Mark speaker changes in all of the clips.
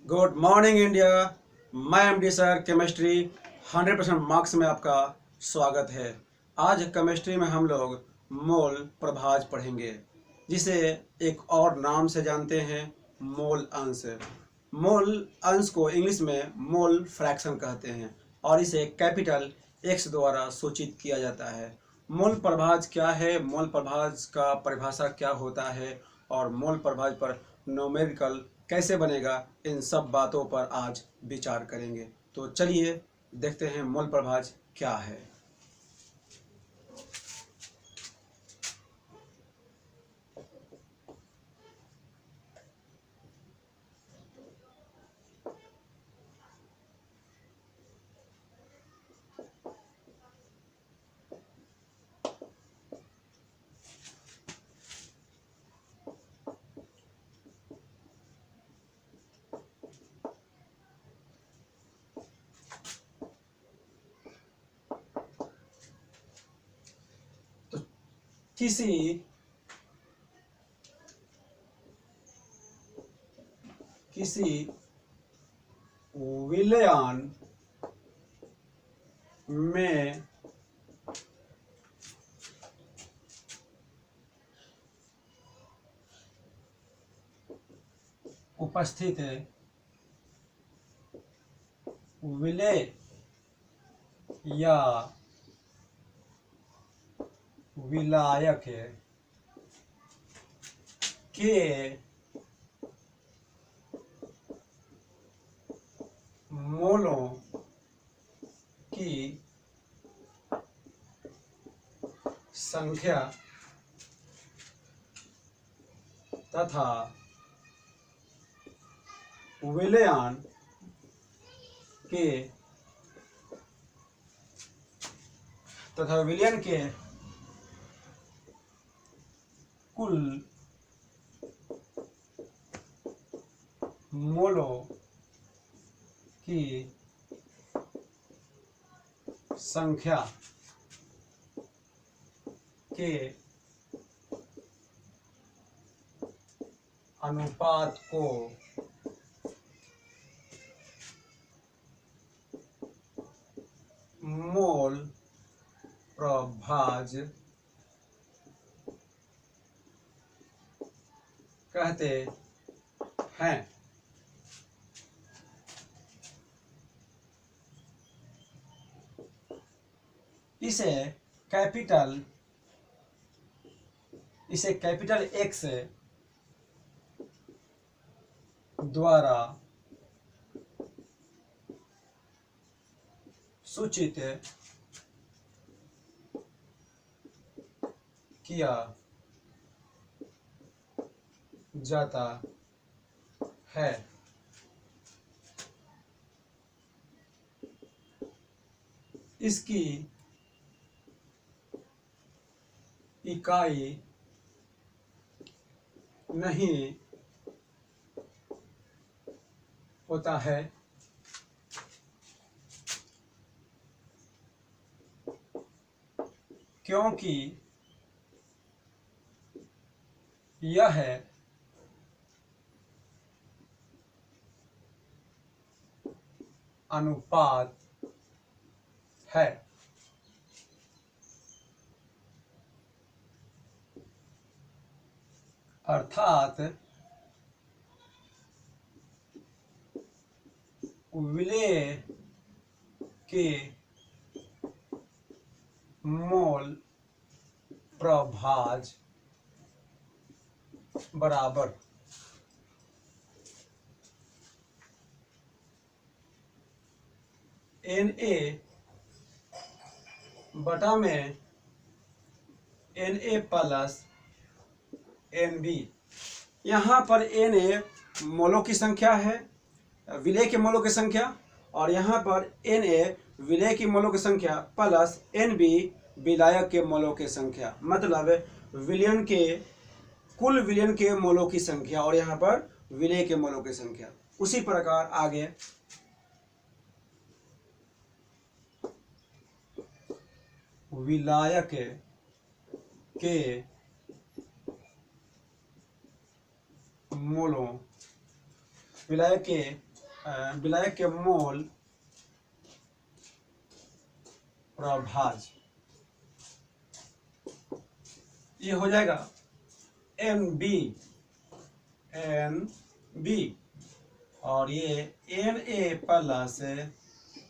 Speaker 1: Good morning India. मैं MD sir chemistry 100% marks में आपका स्वागत है। आज केमिस्ट्री में हम लोग मोल प्रभाज पढ़ेंगे, जिसे एक और नाम से जानते हैं मोल अंश। मोल अंश को इंग्लिश में मोल फ्रैक्शन कहते हैं और इसे कैपिटल एक्स द्वारा सूचित किया जाता है। मोल प्रभाज क्या है, मोल प्रभाज का परिभाषा क्या होता है और मोल प्रभाज पर न्यूमेरिकल कैसे बनेगा, इन सब बातों पर आज विचार करेंगे। तो चलिए देखते हैं मोल प्रभाज क्या है। तो किसी विलयन में उपस्थित विलेय या विलायक के मोलों की संख्या तथा विलयन के कुल मोलों की संख्या के अनुपात को मोल प्रभाज कहते हैं। इसे कैपिटल एक्स द्वारा सूचित किया जाता है। इसकी इकाई नहीं होता है, क्योंकि यह अनुपात है। अर्थात विलेय के मोल प्रभाज बराबर Na बटा में Na प्लस Nb। यहाँ पर Na मोलों की संख्या है, विलेय के मोलों की संख्या, और यहाँ पर Na विलेय की मोलों की संख्या प्लस Nb विलायक के मोलों की संख्या, मतलब कुल विलयन के मोलों की संख्या और यहाँ पर विलेय के मोलों की संख्या। उसी प्रकार आगे विलायक के मोलों विलायक के मोल प्रभाज, ये हो जाएगा NB और ये Na प्लस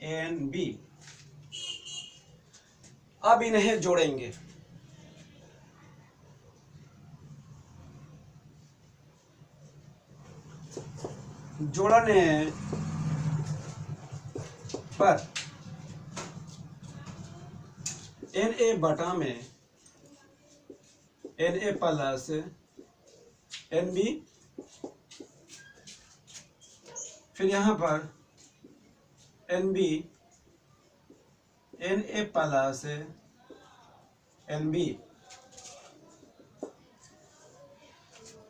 Speaker 1: NB। अब इन्हें जोड़ेंगे, जोड़ने पर Na बटा में Na प्लस NB, फिर यहाँ पर NB Na प्लस NB,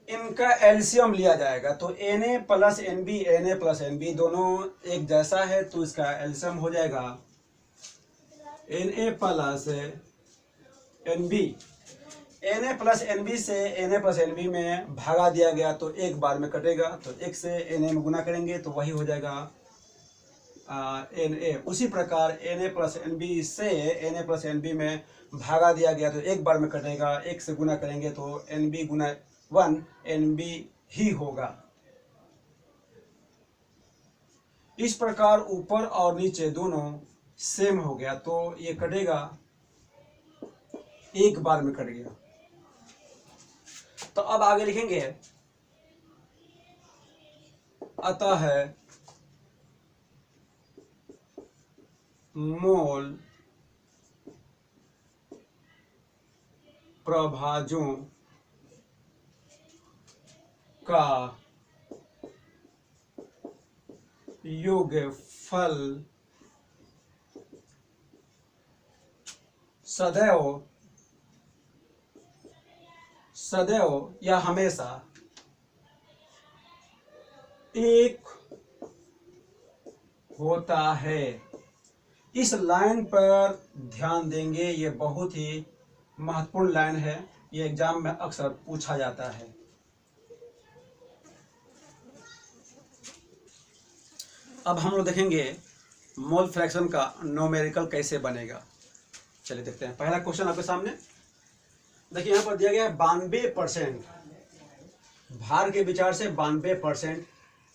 Speaker 1: इनका एलसीएम लिया जाएगा। तो Na plus NB, Na plus NB दोनों एक जैसा है, तो इसका एलसीएम हो जाएगा Na plus NB। Na plus NB से Na प्लस NB में भागा दिया गया तो एक बार में कटेगा, तो एक से Na में गुना करेंगे तो वही हो जाएगा Na। उसी प्रकार Na प्लस NB से Na प्लस NB में भागा दिया गया तो एक बार में कटेगा, एक से गुना करेंगे तो NB गुना 1 NB ही होगा। इस प्रकार ऊपर और नीचे दोनों सेम हो गया तो ये कटेगा, एक बार में कट गया। तो अब आगे लिखेंगे, अतः मोल प्रभाजों का योगफल सदैव या हमेशा एक होता है। इस लाइन पर ध्यान देंगे, ये बहुत ही महत्वपूर्ण लाइन है, ये एग्जाम में अक्सर पूछा जाता है। अब हम लोग देखेंगे मोल फ्रैक्शन का न्यूमेरिकल कैसे बनेगा। चलिए देखते हैं। पहला क्वेश्चन आपके सामने देखिए, यहाँ पर दिया गया है 92%, भार के विचार से 92%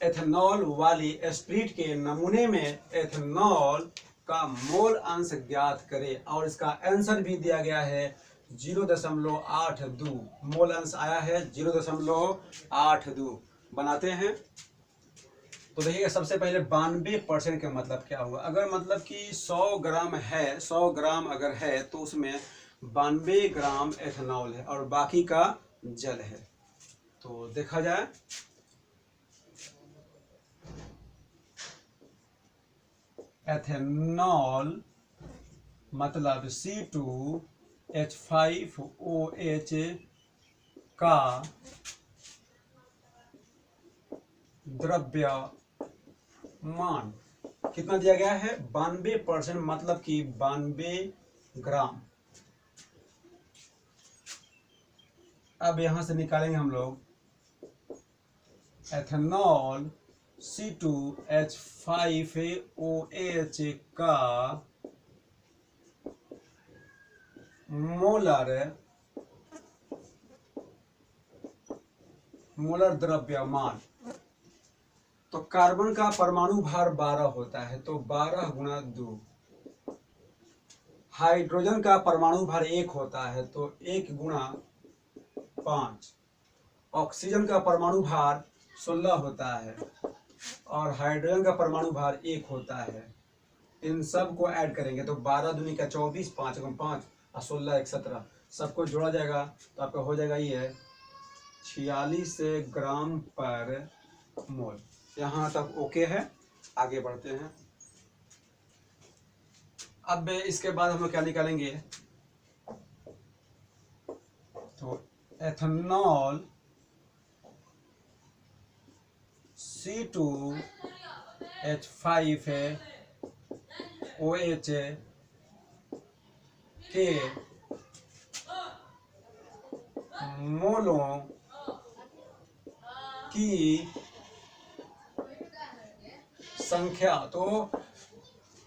Speaker 1: एथेनॉल वाली स्प्रिट के नमूने में एथेनॉल का मोल अंश ज्ञात करें। और इसका आंसर भी दिया गया है 0.82, मोल अंश आया है 0.82। बनाते हैं तो देखिएगा, सबसे पहले 92% का मतलब क्या हुआ। अगर मतलब कि 100 ग्राम है, 100 ग्राम अगर है तो उसमें 92 ग्राम एथेनॉल है और बाकी का जल है। तो देखा जाए, एथेनॉल मतलब C2H5OH का द्रव्यमान कितना दिया गया है, 92%, मतलब कि 92 ग्राम। अब यहां से निकालेंगे हम लोग एथेनॉल C2H5OH का मोलर द्रव्यमान। तो कार्बन का परमाणु भार 12 होता है, तो 12 गुणा 2। हाइड्रोजन का परमाणु भार 1 होता है, तो 1 गुणा 5। ऑक्सीजन का परमाणु भार 16 होता है और हाइड्रोजन का परमाणु भार 1 होता है। इन सब को ऐड करेंगे तो 12 दूनी का 24, 5 गुना 5 और 16 1 17, सबको जोड़ा जाएगा तो आपका हो जाएगा ये 46 ग्राम पर मोल। यहाँ तक ओके है, आगे बढ़ते हैं। अब इसके बाद हम लोग क्या निकालेंगे, तो एथेनॉल C2H5OH के मोलों की संख्या, तो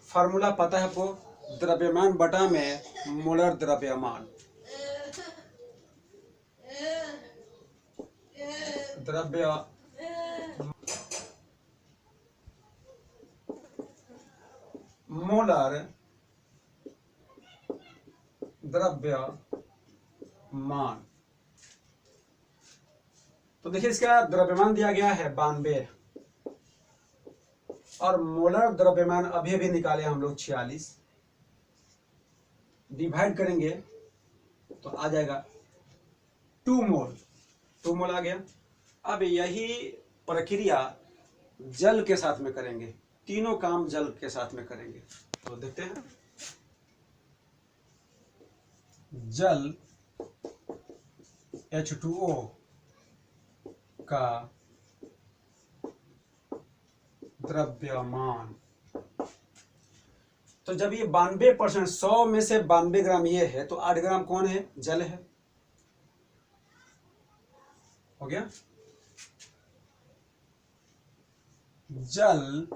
Speaker 1: फार्मूला पता है आपको, द्रव्यमान बटा में मोलर द्रव्यमान। मोलर द्रव्यमान। तो देखिए इसका द्रव्यमान दिया गया है 92 और मोलर द्रव्यमान अभी अभी निकाले हम लोग 46, डिवाइड करेंगे तो आ जाएगा 2 मोल। 2 मोल आ गया। अब यही प्रक्रिया जल के साथ में करेंगे, तीनों काम जल के साथ में करेंगे। तो देखते हैं, जल H2O का द्रव्यमान। तो जब ये 92%, 100 में से 92 ग्राम ये है, तो 8 ग्राम कौन है? जल है। हो गया। जल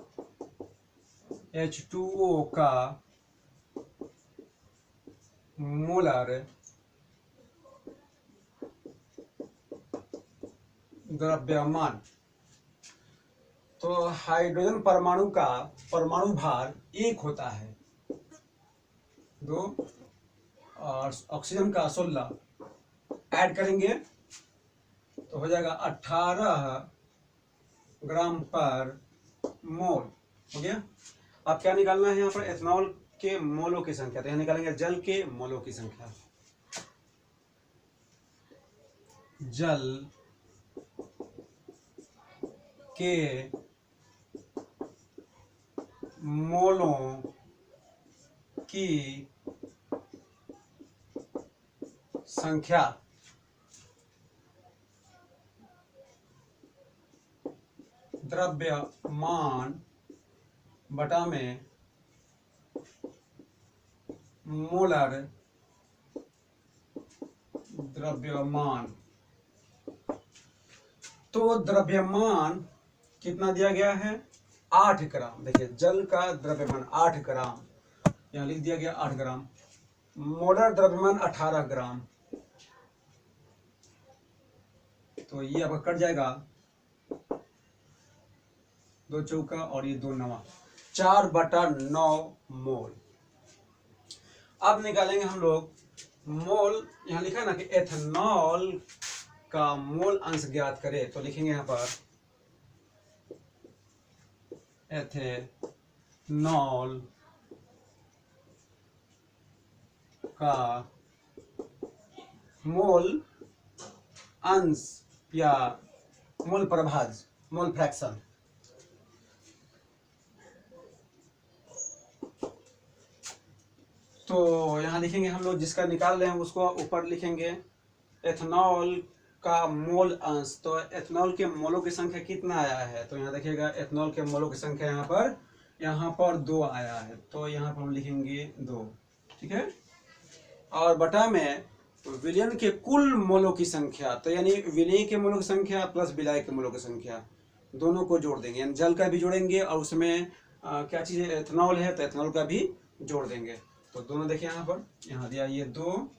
Speaker 1: H2O का मोलर द्रव्यमान। तो हाइड्रोजन परमाणु का परमाणु भार 1 होता है, 2 और ऑक्सीजन का 16, ऐड करेंगे तो हो जाएगा 18 ग्राम पर मोल। हो गया। अब क्या निकालना है यहाँ पर? एथेनॉल के मोलों की संख्या। तो यहाँ निकालेंगे जल के मोलों की संख्या। जल के मोलों की संख्या द्रव्यमान बटा में मोलर द्रव्यमान। तो द्रव्यमान कितना दिया गया है? 8 ग्राम। देखिए जल का द्रव्यमान 8 ग्राम, यहाँ लिख दिया गया 8 ग्राम। मोलर द्रव्यमान 18 ग्राम। तो ये अब कट जाएगा, 2 चौका और ये 2 नवा, 4/9 मोल। अब निकालेंगे हम लोग मोल। यहाँ लिखा है ना कि एथेनॉल का मोल अंश ज्ञात करें, तो लिखेंगे यहाँ पर एथेनॉल का मोल अंश या मोल प्रभाज, मोल फ्रैक्शन। तो यहाँ लिखेंगे हम लोग, जिसका निकाल रहे हैं उसको ऊपर लिखेंगे एथेनॉल का मोल अंश। तो एथेनॉल के मोलों की संख्या कितना आया है? तो यहाँ देखिएगा एथेनॉल के मोलों की संख्या यहाँ पर 2 आया है, तो यहाँ पर हम लिखेंगे 2। ठीक है। और बटा में विलयन के कुल मोलों की संख्या, तो यानी विलय के मोलों की संख्या प्लस विलायक के मोलों की संख्या, दोनों को जोड़ देंगे। यानी जल का भी जोड़ेंगे और उसमें क्या चीज़ है? एथेनॉल है, तो एथेनॉल का भी जोड़ देंगे। तो दोनों देखिए यहाँ पर, यहाँ दिया ये 2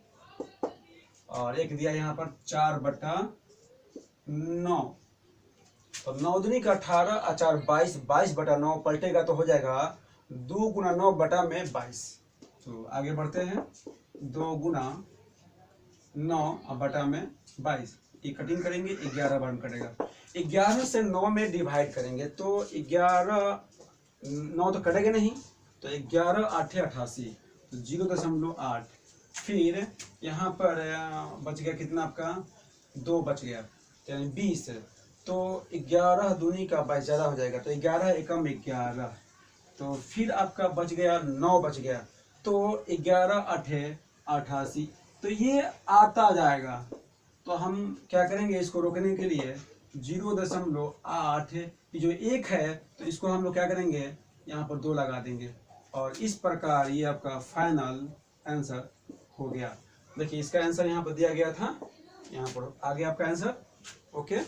Speaker 1: और एक दिया यहाँ पर 4/9। तो 9 दूनी का 18 और 4 22, 22/9 पलटेगा तो हो जाएगा 2 × 9 बटा में 22। तो आगे बढ़ते हैं, 2 × 9 बटा में 22, ये कटिंग करेंगे, 11 बार में कटेगा। 11 से 9 में डिवाइड करेंगे तो 11, 9 तो कटेगा नहीं, तो 11 8 88, तो 0.8। फिर यहाँ पर बच गया कितना आपका? 2 बच गया, यानी 20। तो 11 दूनी का 22 ज़्यादा हो जाएगा, तो 11 एकम 11। तो फिर आपका बच गया 9 बच गया, तो 11 8 88। तो ये आता जाएगा। तो हम क्या करेंगे? इसको रोकने के लिए 0.8, ये जो 1 है तो इसको हम लोग क्या करेंगे? यहाँ पर 2 लगा देंगे और इस प्रकार ये आपका फाइनल आंसर हो गया। देखिए इसका आंसर यहाँ पर दिया गया था, यहाँ पर आ गया आपका आंसर। ओके।